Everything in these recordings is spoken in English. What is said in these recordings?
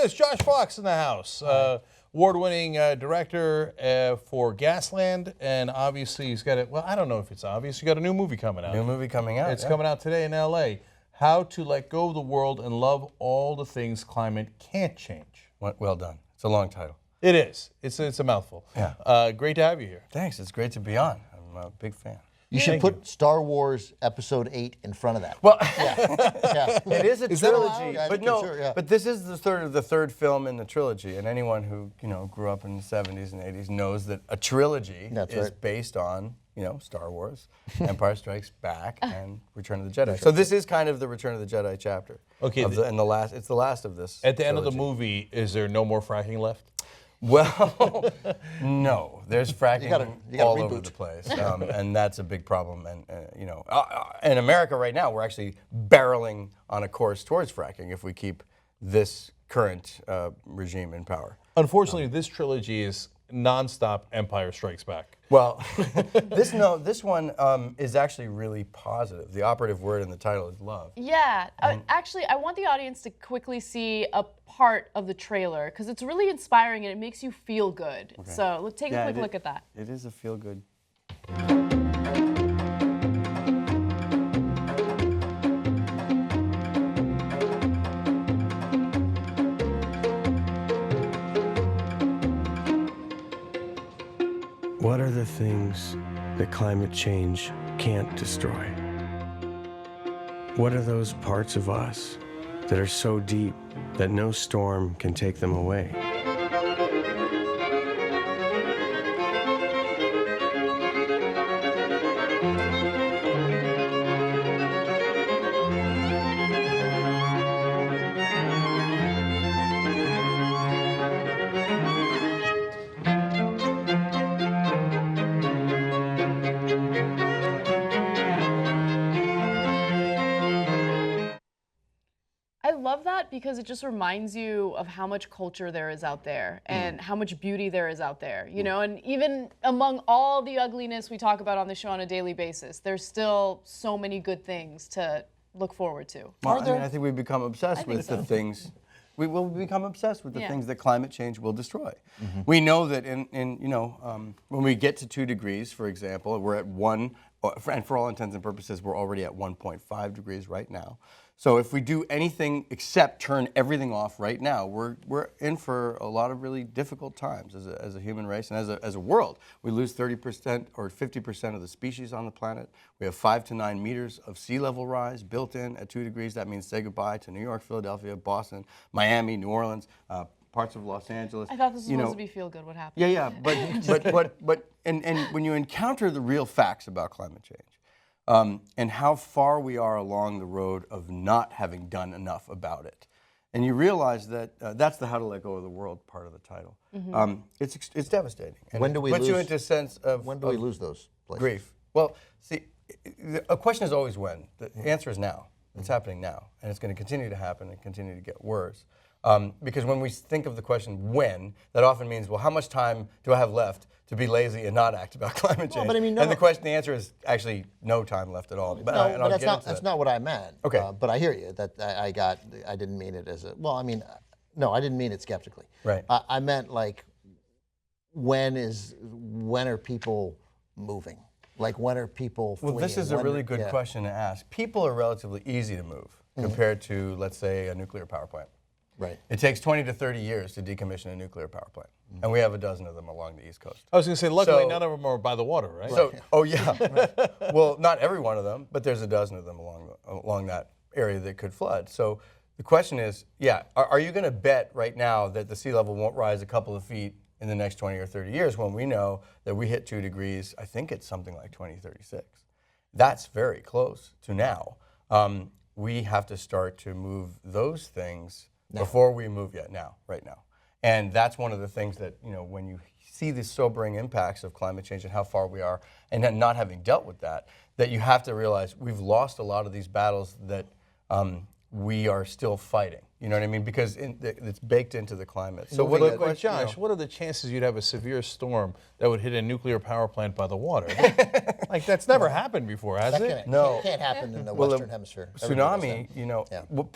this. Josh Fox in the house. Award-winning director for Gasland, and obviously he's got well, I don't know if it's obvious. You got a new movie coming out. New movie coming out. It's coming out today in L.A. How to Let Go of the World and Love All the Things Climate Can't Change. Well done. It's a long title. It is. It's a mouthful. Yeah. Great to have you here. Thanks. It's great to be on. I'm a big fan. You should put Star Wars Episode 8 in front of that. Well, Yeah. it is a trilogy, allowed? but no. But this is the third film in the trilogy, and anyone who grew up in the 70s and 80s knows that a trilogy is based on Star Wars, Empire Strikes Back, and Return of the Jedi. So this is kind of the Return of the Jedi chapter. Okay. It's the last of this. At the end of the trilogy. movie, is there no more fracking left? Well, no. There's fracking You gotta all reboot. over the place, and that's a big problem. And in America right now, we're actually barreling on a course towards fracking if we keep this current regime in power. Unfortunately, this trilogy is nonstop Empire Strikes Back. Well, this one is actually really positive. The operative word in the title is love. Yeah. Actually, I want the audience to quickly see a part of the trailer because it's really inspiring and it makes you feel good. Okay. So let's take a quick look at that. It is a feel-good. What are the things that climate change can't destroy? What are those parts of us that are so deep that no storm can take them away? I love that because it just reminds you of how much culture there is out there and how much beauty there is out there, and even among all the ugliness we talk about on the show on a daily basis, there's still so many good things to look forward to. Well, I think we become obsessed with the things. We will become obsessed with the things that climate change will destroy. We know that when we get to 2 degrees, for example, we're at 1, and for all intents and purposes, we're already at 1.5 degrees right now. So if we do anything except turn everything off right now, we're in for a lot of really difficult times as a human race and as a world. We lose 30% or 50% of the species on the planet. We have 5 to 9 meters of sea level rise built in at 2 degrees. That means say goodbye to New York, Philadelphia, Boston, Miami, New Orleans, parts of Los Angeles. I thought this was supposed to be feel good. What happened? Yeah, but when you encounter the real facts about climate change, and how far we are along the road of not having done enough about it. And you realize that that's the How to Let Go of the World part of the title. It's devastating. And When do we puts you lose- into a sense of When do we lose those places? grief? Well, see, a question is always when. The answer is now. It's happening now. And it's going to continue to happen and continue to get worse. Because when we think of the question when, that often means, well, how much time do I have left to be lazy and not act about climate change? but I mean, no. And the answer is actually no time left at all. But That's not what I meant. Okay. But I hear you. That I didn't mean it as I didn't mean it skeptically. Right. I meant like, when are people moving? Like, when are people fleeing? Well, this is a really good question to ask. People are relatively easy to move compared to, let's say, a nuclear power plant. Right. It takes 20 to 30 years to decommission a nuclear power plant. And we have a dozen of them along the East Coast. I was going to say, luckily, none of them are by the water, right? So, oh yeah. Well, not every one of them, but there's a dozen of them along that area that could flood. So the question is, are you going to bet right now that the sea level won't rise a couple of feet in the next 20 or 30 years when we know that we hit 2 degrees, I think it's something like 2036. That's very close to now. We have to start to move those things before we move right now. And that's one of the things that, when you see the sobering impacts of climate change and how far we are, and then not having dealt with that you have to realize we've lost a lot of these battles that we are still fighting. You know what I mean? Because it's baked into the climate. So But, but Josh, what are the chances you'd have a severe storm that would hit a nuclear power plant by the water? Like that's never happened before, has That it? can't happen in the Western Hemisphere. Tsunami, you know,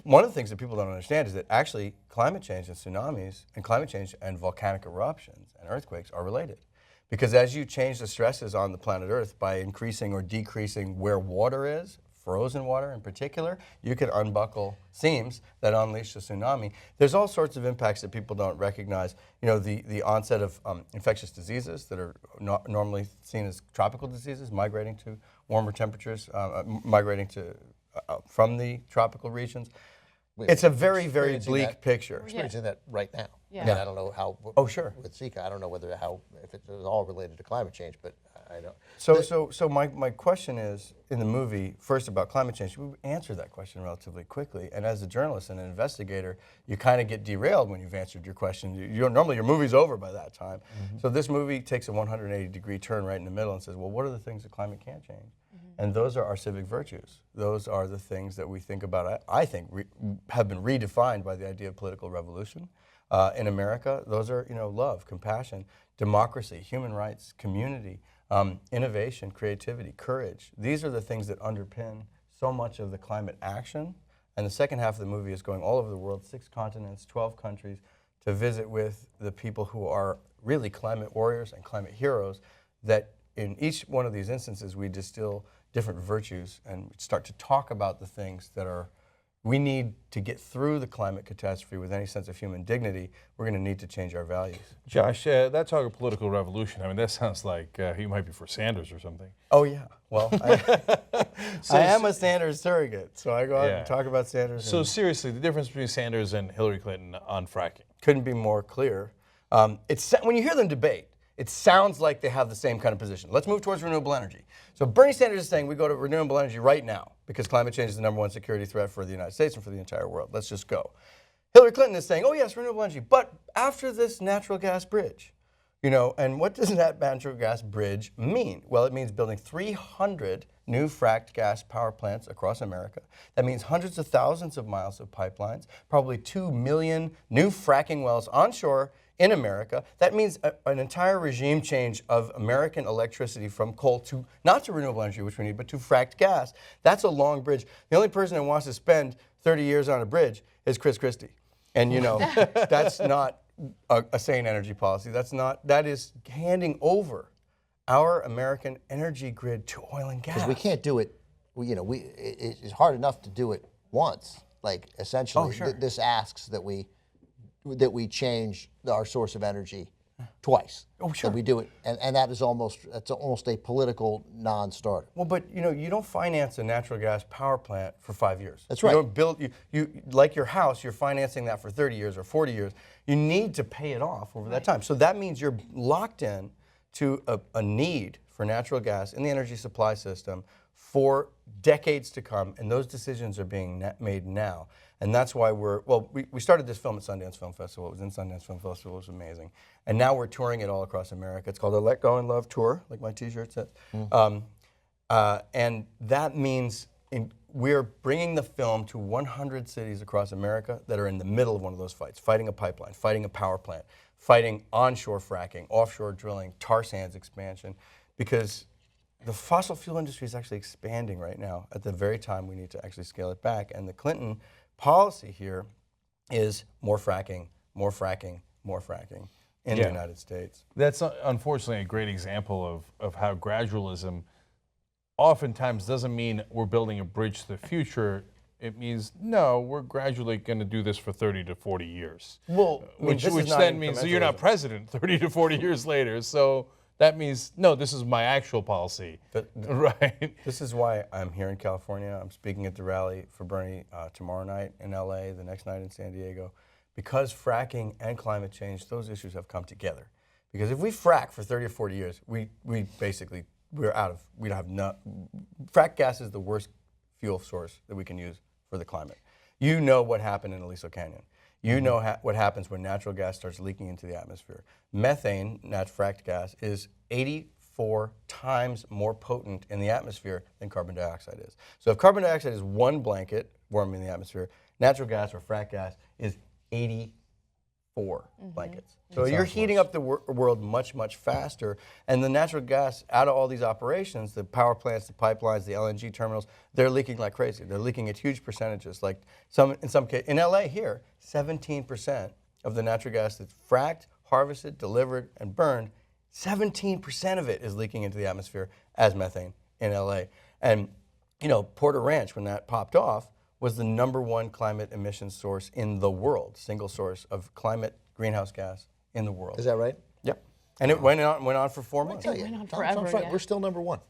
one of the things that people don't understand is that actually climate change and tsunamis and climate change and volcanic eruptions and earthquakes are related. Because as you change the stresses on the planet Earth by increasing or decreasing where water is, frozen water in particular, you can unbuckle seams that unleash a tsunami. There's all sorts of impacts that people don't recognize. You know, the onset of infectious diseases that are normally seen as tropical diseases, migrating to warmer temperatures, migrating to from the tropical regions. It's a very, very bleak picture. We're experiencing that right now. Yeah. I mean, I don't know how. Oh, sure. With Zika, I don't know if it is all related to climate change, but I don't. So my question is, in the movie, first about climate change, we answered that question relatively quickly. And as a journalist and an investigator, you kind of get derailed when you've answered your question. Normally your movie's over by that time. So this movie takes a 180-degree turn right in the middle and says, well, what are the things that climate can't change? And those are our civic virtues. Those are the things that we think about, I think, have been redefined by the idea of political revolution. In America, those are, love, compassion, democracy, human rights, community, innovation, creativity, courage. These are the things that underpin so much of the climate action. And the second half of the movie is going all over the world, 6 continents, 12 countries, to visit with the people who are really climate warriors and climate heroes, that in each one of these instances we distill different virtues and start to talk about the things that we need to get through the climate catastrophe with any sense of human dignity. We're going to need to change our values. Josh, that talk of political revolution, I mean, that sounds like he might be for Sanders or something. Oh, yeah. Well, I am a Sanders surrogate, so I go out and talk about Sanders. So seriously, the difference between Sanders and Hillary Clinton on fracking? Couldn't be more clear. When you hear them debate, it sounds like they have the same kind of position. Let's move towards renewable energy. So Bernie Sanders is saying we go to renewable energy right now because climate change is the #1 security threat for the United States and for the entire world. Let's just go. Hillary Clinton is saying, oh yes, renewable energy, but after this natural gas bridge. And what does that natural gas bridge mean? Well, it means building 300 new fracked gas power plants across America. That means hundreds of thousands of miles of pipelines, probably 2 million new fracking wells onshore in America. That means an entire regime change of American electricity from coal to, not to renewable energy, which we need, but to fracked gas. That's a long bridge. The only person that wants to spend 30 years on a bridge is Chris Christie. And that's not a sane energy policy. That is handing over our American energy grid to oil and gas. Because we can't do it, it's hard enough to do it once. Like essentially, this asks that we change our source of energy twice. Oh, sure. That we do it, and that's almost a political non-starter. Well, but you don't finance a natural gas power plant for 5 years. That's right. You don't build you like your house. You're financing that for 30 years or 40 years. You need to pay it off over that time. So that means you're locked in to a need for natural gas in the energy supply system for decades to come, and those decisions are being made now. And that's why we started this film at Sundance Film Festival. It was in Sundance Film Festival. It was amazing. And now we're touring it all across America. It's called a Let Go and Love Tour, like my T-shirt says. And that means we're bringing the film to 100 cities across America that are in the middle of one of those fights, fighting a pipeline, fighting a power plant, fighting onshore fracking, offshore drilling, tar sands expansion, because the fossil fuel industry is actually expanding right now at the very time we need to actually scale it back. And the Clinton policy here is more fracking, more fracking, more fracking in the United States. That's unfortunately a great example of how gradualism oftentimes doesn't mean we're building a bridge to the future. It means, no, we're gradually going to do this for 30 to 40 years. Well, which then means that you're not president 30 to 40 years later. So that means, no, this is my actual policy. Right. This is why I'm here in California. I'm speaking at the rally for Bernie tomorrow night in LA, the next night in San Diego. Because fracking and climate change, those issues have come together. Because if we frack for 30 or 40 years, we don't have frack gas is the worst fuel source that we can use for the climate. You know what happened in Aliso Canyon. You know what happens when natural gas starts leaking into the atmosphere. Methane, fracked gas, is 84 times more potent in the atmosphere than carbon dioxide is. So if carbon dioxide is one blanket warming the atmosphere, Natural gas or frack gas is 84 blankets. So you're heating up the world much, much faster. And the natural gas, out of all these operations, the power plants, the pipelines, the LNG terminals, they're leaking like crazy. They're leaking at huge percentages. Like in some cases, in LA here, 17% of the natural gas that's fracked, harvested, delivered, and burned, 17% of it is leaking into the atmosphere as methane in LA. And you know, Porter Ranch, when that popped off, was the #1 climate emissions source in the world, single source of climate greenhouse gas in the world. Is that right? Yep. And it went on for 4 months. Tell you, went on Tom's forever, right. yeah. We're still #1.